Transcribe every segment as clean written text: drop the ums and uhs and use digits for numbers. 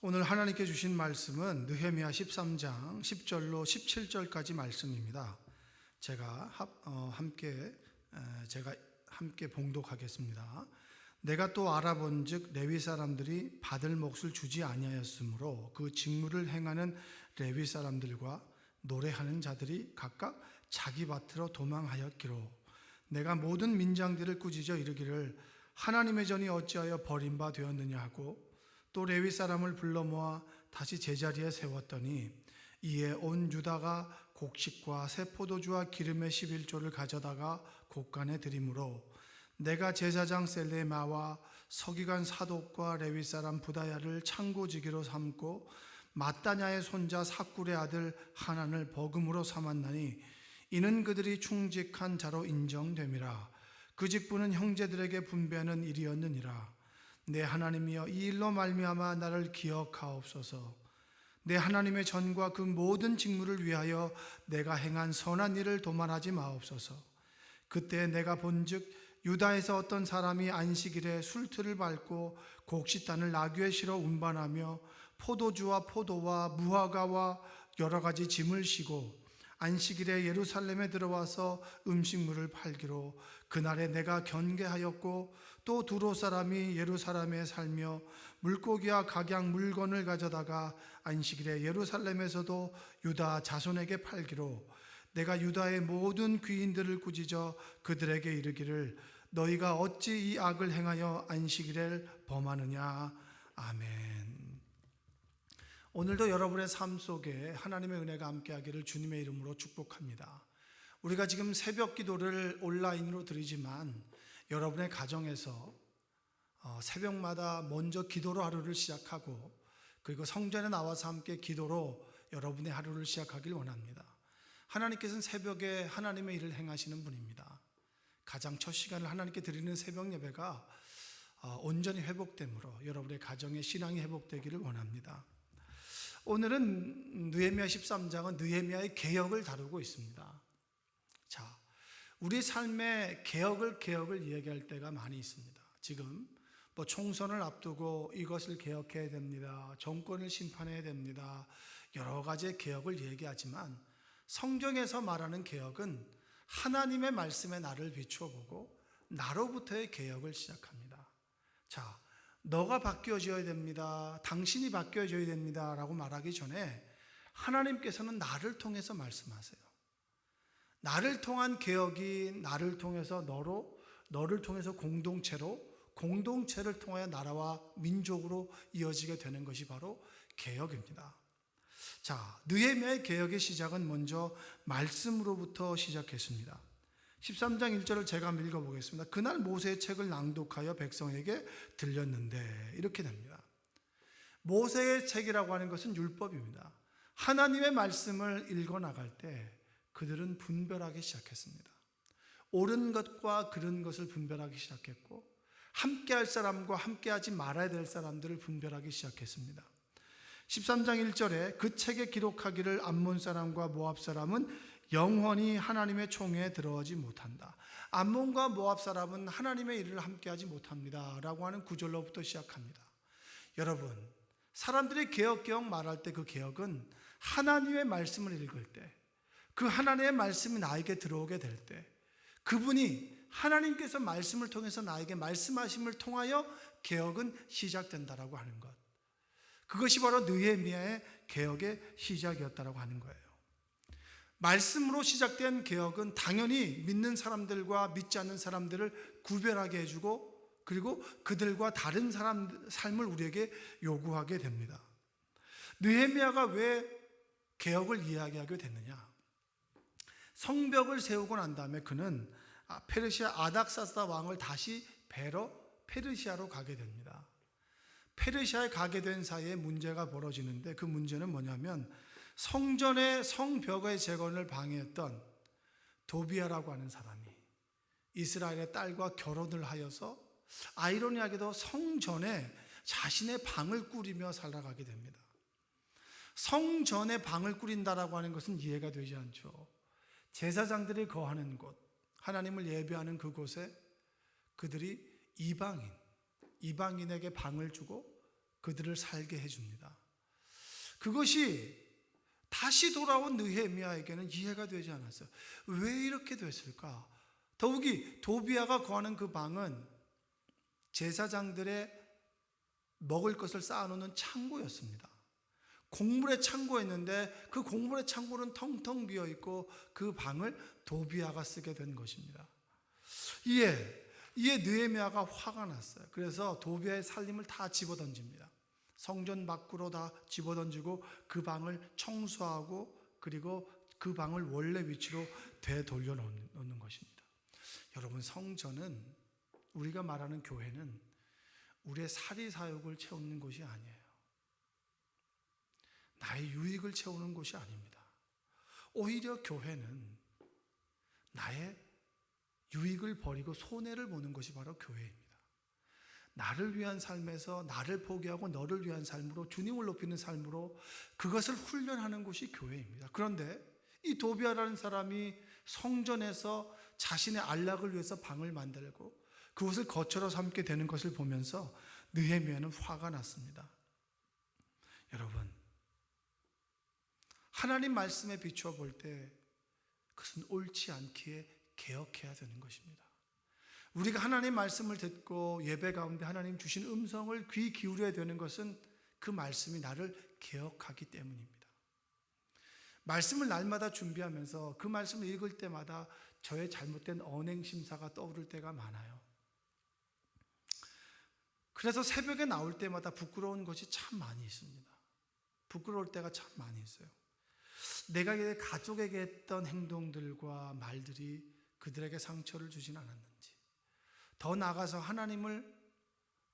오늘 하나님께 주신 말씀은 느헤미야 13장 10절로 17절까지 말씀입니다. 제가 함께 봉독하겠습니다. 내가 또 알아본즉 레위 사람들이 받을 몫을 주지 아니하였으므로 그 직무를 행하는 레위 사람들과 노래하는 자들이 각각 자기 밭으로 도망하였기로 내가 모든 민장들을 꾸짖어 이르기를 하나님의 전이 어찌하여 버림바 되었느냐 하고 또 레위 사람을 불러 모아 다시 제자리에 세웠더니 이에 온 유다가 곡식과 새 포도주와 기름의 11조를 가져다가 곡간에 드리므로 내가 제사장 셀레마와 서기관 사독과 레위 사람 부다야를 창고지기로 삼고 마따냐의 손자 사꿀의 아들 하난을 버금으로 삼았나니 이는 그들이 충직한 자로 인정됨이라. 그 직분은 형제들에게 분배하는 일이었느니라. 내 하나님이여, 이 일로 말미암아 나를 기억하옵소서. 내 하나님의 전과 그 모든 직무를 위하여 내가 행한 선한 일을 도말하지 마옵소서. 그때 내가 본즉 유다에서 어떤 사람이 안식일에 술틀을 밟고 곡식단을 나귀에 실어 운반하며 포도주와 포도와 무화과와 여러 가지 짐을 싣고 안식일에 예루살렘에 들어와서 음식물을 팔기로 그날에 내가 견계하였고 또 두로 사람이 예루살렘에 살며 물고기와 각양 물건을 가져다가 안식일에 예루살렘에서도 유다 자손에게 팔기로 내가 유다의 모든 귀인들을 꾸짖어 그들에게 이르기를 너희가 어찌 이 악을 행하여 안식일을 범하느냐. 아멘. 오늘도 여러분의 삶 속에 하나님의 은혜가 함께하기를 주님의 이름으로 축복합니다. 우리가 지금 새벽 기도를 온라인으로 드리지만 여러분의 가정에서 새벽마다 먼저 기도로 하루를 시작하고 그리고 성전에 나와서 함께 기도로 여러분의 하루를 시작하길 원합니다. 하나님께서는 새벽에 하나님의 일을 행하시는 분입니다. 가장 첫 시간을 하나님께 드리는 새벽 예배가 온전히 회복됨으로 여러분의 가정의 신앙이 회복되기를 원합니다. 오늘은 느헤미야 13장은 느헤미야의 개혁을 다루고 있습니다. 자, 우리 삶의 개혁을 이야기할 때가 많이 있습니다. 지금 총선을 앞두고 이것을 개혁해야 됩니다. 정권을 심판해야 됩니다. 여러 가지의 개혁을 얘기하지만 성경에서 말하는 개혁은 하나님의 말씀에 나를 비추어 보고 나로부터의 개혁을 시작합니다. 자, 너가 바뀌어져야 됩니다. 당신이 바뀌어져야 됩니다. 라고 말하기 전에 하나님께서는 나를 통해서 말씀하세요. 나를 통한 개혁이 나를 통해서 너를 통해서 공동체를 통하여 나라와 민족으로 이어지게 되는 것이 바로 개혁입니다. 자, 느헤미야의 개혁의 시작은 먼저 말씀으로부터 시작했습니다. 13장 1절을 제가 한번 읽어보겠습니다. 그날 모세의 책을 낭독하여 백성에게 들렸는데 이렇게 됩니다. 모세의 책이라고 하는 것은 율법입니다. 하나님의 말씀을 읽어나갈 때 그들은 분별하기 시작했습니다. 옳은 것과 그른 것을 분별하기 시작했고 함께할 사람과 함께하지 말아야 될 사람들을 분별하기 시작했습니다. 13장 1절에 그 책에 기록하기를 암몬 사람과 모압 사람은 영원히 하나님의 총회에 들어오지 못한다. 암몬과 모압 사람은 하나님의 일을 함께하지 못합니다 라고 하는 구절로부터 시작합니다. 여러분, 사람들이 개혁 말할 때 그 개혁은 하나님의 말씀을 읽을 때, 그 하나님의 말씀이 나에게 들어오게 될 때, 그분이 하나님께서 말씀을 통해서 나에게 말씀하심을 통하여 개혁은 시작된다라고 하는 것, 그것이 바로 느헤미야의 개혁의 시작이었다라고 하는 거예요. 말씀으로 시작된 개혁은 당연히 믿는 사람들과 믿지 않는 사람들을 구별하게 해주고 그리고 그들과 다른 사람 삶을 우리에게 요구하게 됩니다. 느헤미야가 왜 개혁을 이야기하게 됐느냐? 성벽을 세우고 난 다음에 그는 페르시아 아닥사스다 왕을 다시 뵈러 페르시아로 가게 됩니다. 페르시아에 가게 된 사이에 문제가 벌어지는데 그 문제는 뭐냐면 성전의 성벽의 재건을 방해했던 도비아라고 하는 사람이 이스라엘의 딸과 결혼을 하여서 아이러니하게도 성전에 자신의 방을 꾸리며 살아가게 됩니다. 성전에 방을 꾸린다라고 하는 것은 이해가 되지 않죠. 제사장들이 거하는 곳, 하나님을 예배하는 그곳에 그들이 이방인에게 방을 주고 그들을 살게 해줍니다. 그것이 다시 돌아온 느헤미야에게는 이해가 되지 않았어요. 왜 이렇게 됐을까? 더욱이 도비아가 거하는 그 방은 제사장들의 먹을 것을 쌓아놓는 창고였습니다. 곡물의 창고였는데 그 곡물의 창고는 텅텅 비어있고 그 방을 도비아가 쓰게 된 것입니다. 이에 느헤미야가 화가 났어요. 그래서 도비아의 살림을 다 집어던집니다. 성전 밖으로 다 집어던지고 그 방을 청소하고 그리고 그 방을 원래 위치로 되돌려 놓는 것입니다. 여러분, 성전은, 우리가 말하는 교회는 우리의 사리사욕을 채우는 곳이 아니에요. 나의 유익을 채우는 곳이 아닙니다. 오히려 교회는 나의 유익을 버리고 손해를 보는 것이 바로 교회입니다. 나를 위한 삶에서 나를 포기하고 너를 위한 삶으로, 주님을 높이는 삶으로 그것을 훈련하는 곳이 교회입니다. 그런데 이 도비아라는 사람이 성전에서 자신의 안락을 위해서 방을 만들고 그것을 거처로 삼게 되는 것을 보면서 느헤미야는 화가 났습니다. 여러분, 하나님 말씀에 비추어 볼 때 그것은 옳지 않기에 개혁해야 되는 것입니다. 우리가 하나님 말씀을 듣고 예배 가운데 하나님 주신 음성을 귀 기울여야 되는 것은 그 말씀이 나를 개혁하기 때문입니다. 말씀을 날마다 준비하면서 그 말씀을 읽을 때마다 저의 잘못된 언행심사가 떠오를 때가 많아요. 그래서 새벽에 나올 때마다 부끄러운 것이 참 많이 있습니다. 부끄러울 때가 참 많이 있어요. 내가 가족에게 했던 행동들과 말들이 그들에게 상처를 주진 않았는지, 더 나아가서 하나님을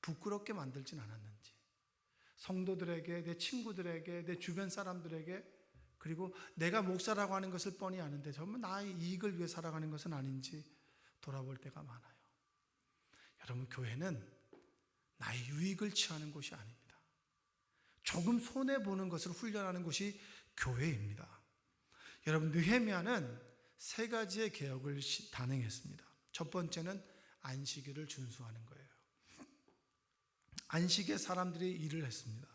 부끄럽게 만들진 않았는지, 성도들에게, 내 친구들에게, 내 주변 사람들에게, 그리고 내가 목사라고 하는 것을 뻔히 아는데 정말 나의 이익을 위해 살아가는 것은 아닌지 돌아볼 때가 많아요. 여러분, 교회는 나의 유익을 취하는 곳이 아닙니다. 조금 손해보는 것을 훈련하는 곳이 교회입니다. 여러분, 느헤미야는 세 가지의 개혁을 단행했습니다. 첫 번째는 안식일을 준수하는 거예요. 안식에 사람들이 일을 했습니다.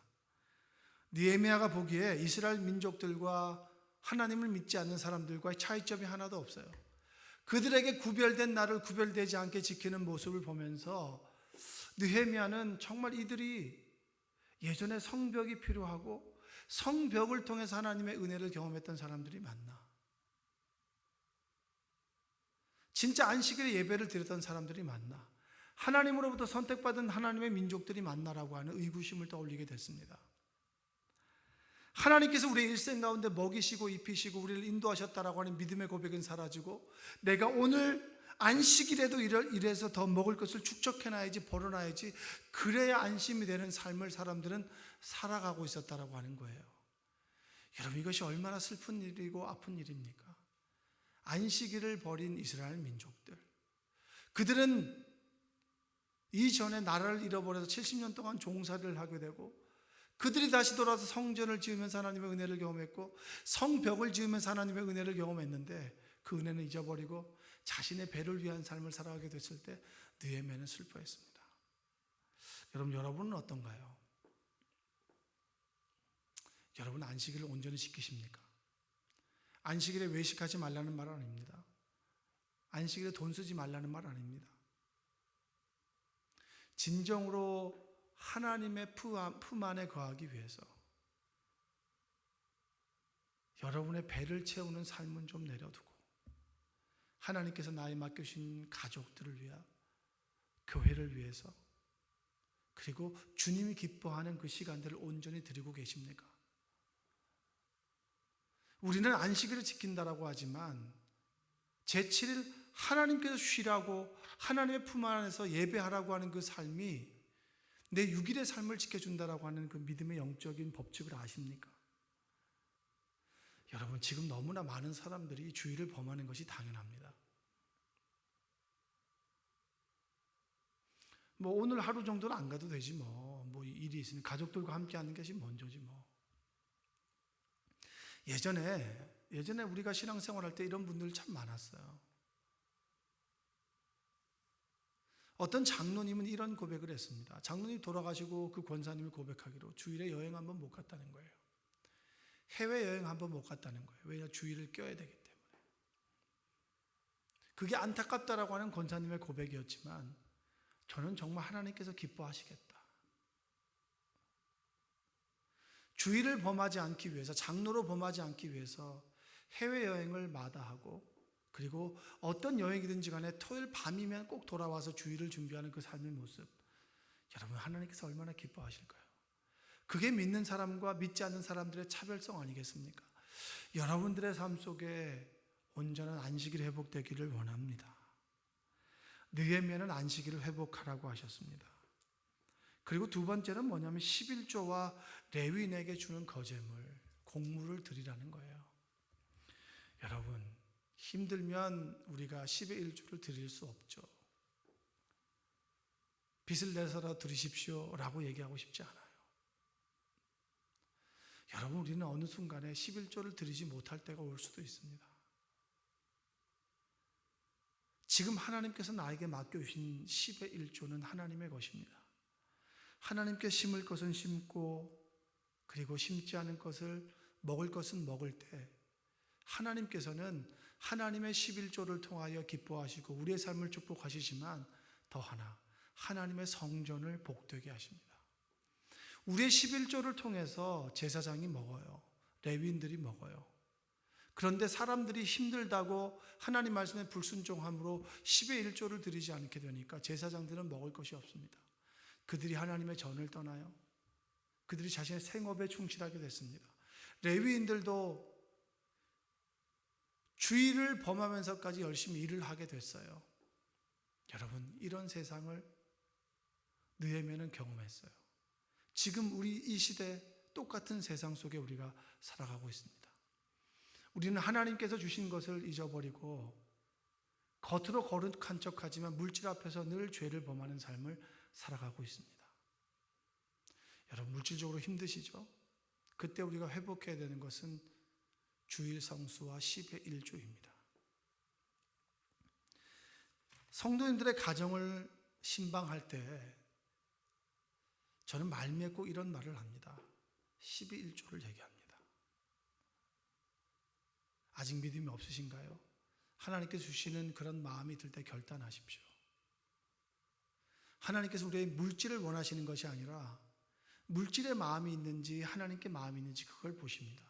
느헤미야가 보기에 이스라엘 민족들과 하나님을 믿지 않는 사람들과의 차이점이 하나도 없어요. 그들에게 구별된 날을 구별되지 않게 지키는 모습을 보면서 느헤미야는 정말 이들이 예전에 성벽이 필요하고 성벽을 통해서 하나님의 은혜를 경험했던 사람들이 맞나? 진짜 안식일에 예배를 드렸던 사람들이 맞나? 하나님으로부터 선택받은 하나님의 민족들이 맞나라고 하는 의구심을 떠올리게 됐습니다. 하나님께서 우리의 일생 가운데 먹이시고 입히시고 우리를 인도하셨다라고 하는 믿음의 고백은 사라지고 내가 오늘 안식일에도 이래서 더 먹을 것을 축적해놔야지, 벌어놔야지, 그래야 안심이 되는 삶을 사람들은 살아가고 있었다라고 하는 거예요. 여러분, 이것이 얼마나 슬픈 일이고 아픈 일입니까? 안식일을 버린 이스라엘 민족들, 그들은 이전에 나라를 잃어버려서 70년 동안 종살이를 하게 되고 그들이 다시 돌아와서 성전을 지으면서 하나님의 은혜를 경험했고 성벽을 지으면서 하나님의 은혜를 경험했는데 그 은혜는 잊어버리고 자신의 배를 위한 삶을 살아가게 됐을 때 느헤미야는 슬퍼했습니다. 여러분은 어떤가요? 여러분, 안식일을 온전히 지키십니까? 안식일에 외식하지 말라는 말 아닙니다. 안식일에 돈 쓰지 말라는 말 아닙니다. 진정으로 하나님의 품 안에 거하기 위해서 여러분의 배를 채우는 삶은 좀 내려두고 하나님께서 나에 맡겨주신 가족들을 위하여, 교회를 위해서, 그리고 주님이 기뻐하는 그 시간들을 온전히 드리고 계십니까? 우리는 안식일을 지킨다라고 하지만 제7일 하나님께서 쉬라고 하나님의 품 안에서 예배하라고 하는 그 삶이 내 6일의 삶을 지켜준다라고 하는 그 믿음의 영적인 법칙을 아십니까? 여러분, 지금 너무나 많은 사람들이 주일을 범하는 것이 당연합니다. 오늘 하루 정도는 안 가도 되지 뭐 일이 있으니 가족들과 함께 하는 것이 먼저지 뭐. 예전에 우리가 신앙생활 할 때 이런 분들 참 많았어요. 어떤 장로님은 이런 고백을 했습니다. 장로님 돌아가시고 그 권사님이 고백하기로 주일에 여행 한번 못 갔다는 거예요. 해외여행 한번 못 갔다는 거예요. 왜냐? 주일을 껴야 되기 때문에. 그게 안타깝다라고 하는 권사님의 고백이었지만 저는 정말 하나님께서 기뻐하시겠다. 주일을 범하지 않기 위해서, 장로로 범하지 않기 위해서 해외여행을 마다하고, 그리고 어떤 여행이든지 간에 토요일 밤이면 꼭 돌아와서 주일을 준비하는 그 삶의 모습, 여러분 하나님께서 얼마나 기뻐하실까요? 그게 믿는 사람과 믿지 않는 사람들의 차별성 아니겠습니까? 여러분들의 삶 속에 온전한 안식일이 회복되기를 원합니다. 느헤미야는 안식일을 회복하라고 하셨습니다. 그리고 두 번째는 뭐냐면 11조와 레위인에게 주는 거제물, 공물을 드리라는 거예요. 여러분, 힘들면 우리가 10의 1조를 드릴 수 없죠. 빚을 내서라도 드리십시오 라고 얘기하고 싶지 않아요. 여러분, 우리는 어느 순간에 11조를 드리지 못할 때가 올 수도 있습니다. 지금 하나님께서 나에게 맡겨주신 10의 1조는 하나님의 것입니다. 하나님께 심을 것은 심고, 그리고 심지 않은 것을, 먹을 것은 먹을 때 하나님께서는 하나님의 11조를 통하여 기뻐하시고 우리의 삶을 축복하시지만 더 하나 하나님의 성전을 복되게 하십니다. 우리의 11조를 통해서 제사장이 먹어요. 레위인들이 먹어요. 그런데 사람들이 힘들다고 하나님 말씀에 불순종함으로 10의 1조를 드리지 않게 되니까 제사장들은 먹을 것이 없습니다. 그들이 하나님의 전을 떠나요. 그들이 자신의 생업에 충실하게 됐습니다. 레위인들도 주일을 범하면서까지 열심히 일을 하게 됐어요. 여러분, 이런 세상을 느헤미야는 경험했어요. 지금 우리 이 시대 똑같은 세상 속에 우리가 살아가고 있습니다. 우리는 하나님께서 주신 것을 잊어버리고 겉으로 거룩한 척하지만 물질 앞에서 늘 죄를 범하는 삶을 살아가고 있습니다. 여러분, 물질적으로 힘드시죠? 그때 우리가 회복해야 되는 것은 주일 성수와 10의 1조입니다. 성도님들의 가정을 신방할 때 저는 말미에 꼭 이런 말을 합니다. 10의 1조를 얘기합니다. 아직 믿음이 없으신가요? 하나님께서 주시는 그런 마음이 들 때 결단하십시오. 하나님께서 우리의 물질을 원하시는 것이 아니라 물질의 마음이 있는지 하나님께 마음이 있는지 그걸 보십니다.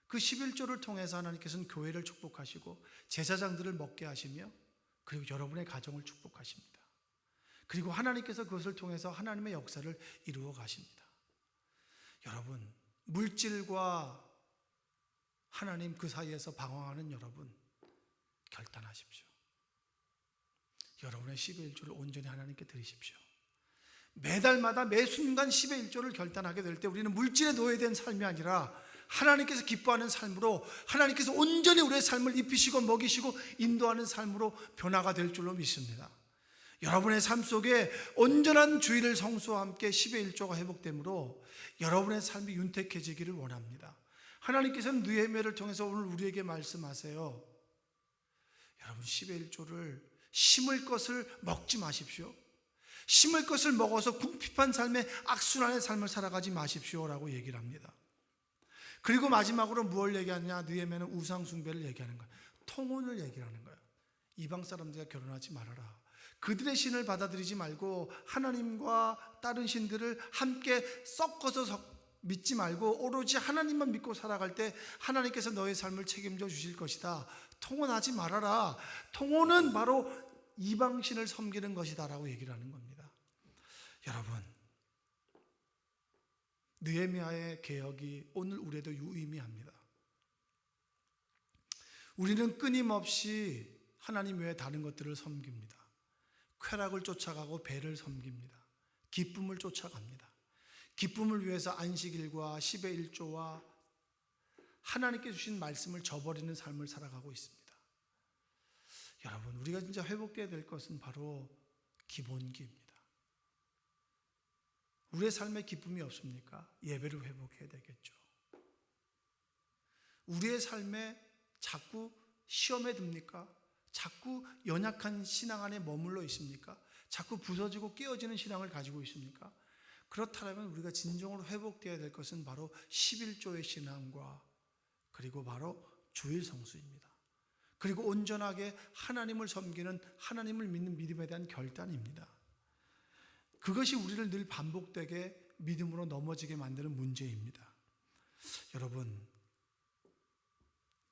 그 11조를 통해서 하나님께서는 교회를 축복하시고 제사장들을 먹게 하시며 그리고 여러분의 가정을 축복하십니다. 그리고 하나님께서 그것을 통해서 하나님의 역사를 이루어 가십니다. 여러분, 물질과 하나님 그 사이에서 방황하는 여러분, 결단하십시오. 여러분의 10의 1조를 온전히 하나님께 드리십시오. 매달마다 매 순간 10의 1조를 결단하게 될 때 우리는 물질에 노예된 삶이 아니라 하나님께서 기뻐하는 삶으로, 하나님께서 온전히 우리의 삶을 입히시고 먹이시고 인도하는 삶으로 변화가 될 줄로 믿습니다. 여러분의 삶 속에 온전한 주일을 성수와 함께 10의 1조가 회복되므로 여러분의 삶이 윤택해지기를 원합니다. 하나님께서는 느헤미야를 통해서 오늘 우리에게 말씀하세요. 여러분, 10의 1조를 심을 것을 먹지 마십시오. 심을 것을 먹어서 궁핍한 삶의 악순환의 삶을 살아가지 마십시오라고 얘기를 합니다. 그리고 마지막으로 무엇을 얘기하느냐? 느헤미야는 우상 숭배를 얘기하는 거예요. 통혼을 얘기하는 거예요. 이방 사람들과 결혼하지 말아라. 그들의 신을 받아들이지 말고 하나님과 다른 신들을 함께 섞어서 믿지 말고 오로지 하나님만 믿고 살아갈 때 하나님께서 너의 삶을 책임져 주실 것이다. 통혼하지 말아라. 통혼은 바로 이방신을 섬기는 것이다 라고 얘기를 하는 겁니다. 여러분, 느헤미야의 개혁이 오늘 우리에도 유의미합니다. 우리는 끊임없이 하나님 외에 다른 것들을 섬깁니다. 쾌락을 쫓아가고 배를 섬깁니다. 기쁨을 쫓아갑니다. 기쁨을 위해서 안식일과 10의 1조와 하나님께 주신 말씀을 저버리는 삶을 살아가고 있습니다. 여러분, 우리가 진짜 회복되어야 될 것은 바로 기본기입니다. 우리의 삶에 기쁨이 없습니까? 예배를 회복해야 되겠죠. 우리의 삶에 자꾸 시험에 듭니까? 자꾸 연약한 신앙 안에 머물러 있습니까? 자꾸 부서지고 깨어지는 신앙을 가지고 있습니까? 그렇다면 우리가 진정으로 회복되어야 될 것은 바로 11조의 신앙과 그리고 바로 주일 성수입니다. 그리고 온전하게 하나님을 섬기는, 하나님을 믿는 믿음에 대한 결단입니다. 그것이 우리를 늘 반복되게 믿음으로 넘어지게 만드는 문제입니다. 여러분,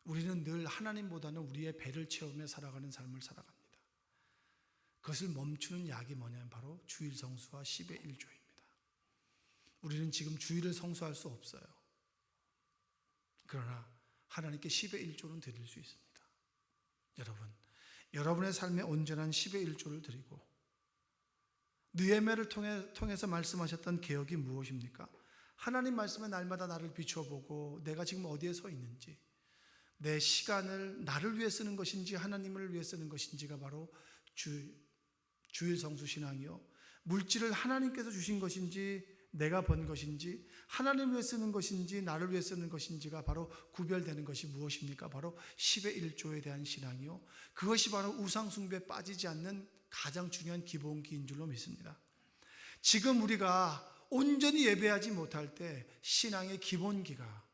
우리는 늘 하나님보다는 우리의 배를 채우며 살아가는 삶을 살아갑니다. 그것을 멈추는 약이 뭐냐면 바로 주일 성수와 10의 1조입니다. 우리는 지금 주일을 성수할 수 없어요. 그러나 하나님께 10의 1조는 드릴 수 있습니다. 여러분, 여러분의 삶에 온전한 10의 1조를 드리고 느헤미야를 통해서 말씀하셨던 개혁이 무엇입니까? 하나님 말씀에 날마다 나를 비춰보고 내가 지금 어디에 서 있는지, 내 시간을 나를 위해 쓰는 것인지 하나님을 위해 쓰는 것인지가 바로 주일 성수 신앙이요, 물질을 하나님께서 주신 것인지 내가 번 것인지 하나님을 위해 쓰는 것인지 나를 위해 쓰는 것인지가 바로 구별되는 것이 무엇입니까? 바로 10의 1조에 대한 신앙이요, 그것이 바로 우상 숭배에 빠지지 않는 가장 중요한 기본기인 줄로 믿습니다. 지금 우리가 온전히 예배하지 못할 때 신앙의 기본기가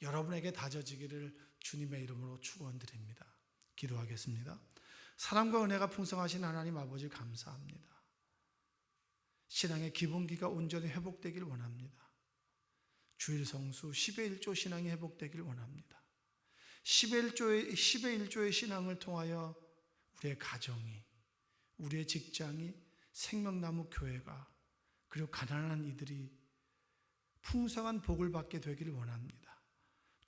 여러분에게 다져지기를 주님의 이름으로 축원드립니다. 기도하겠습니다. 사랑과 은혜가 풍성하신 하나님 아버지 감사합니다. 신앙의 기본기가 온전히 회복되길 원합니다. 주일 성수 10의 1조 신앙이 회복되길 원합니다. 10의 1조의 신앙을 통하여 우리의 가정이, 우리의 직장이, 생명나무 교회가, 그리고 가난한 이들이 풍성한 복을 받게 되기를 원합니다.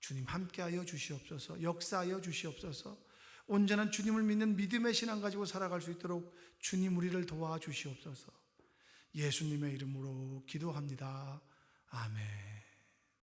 주님 함께하여 주시옵소서. 역사하여 주시옵소서. 온전한 주님을 믿는 믿음의 신앙 가지고 살아갈 수 있도록 주님 우리를 도와주시옵소서. 예수님의 이름으로 기도합니다. 아멘.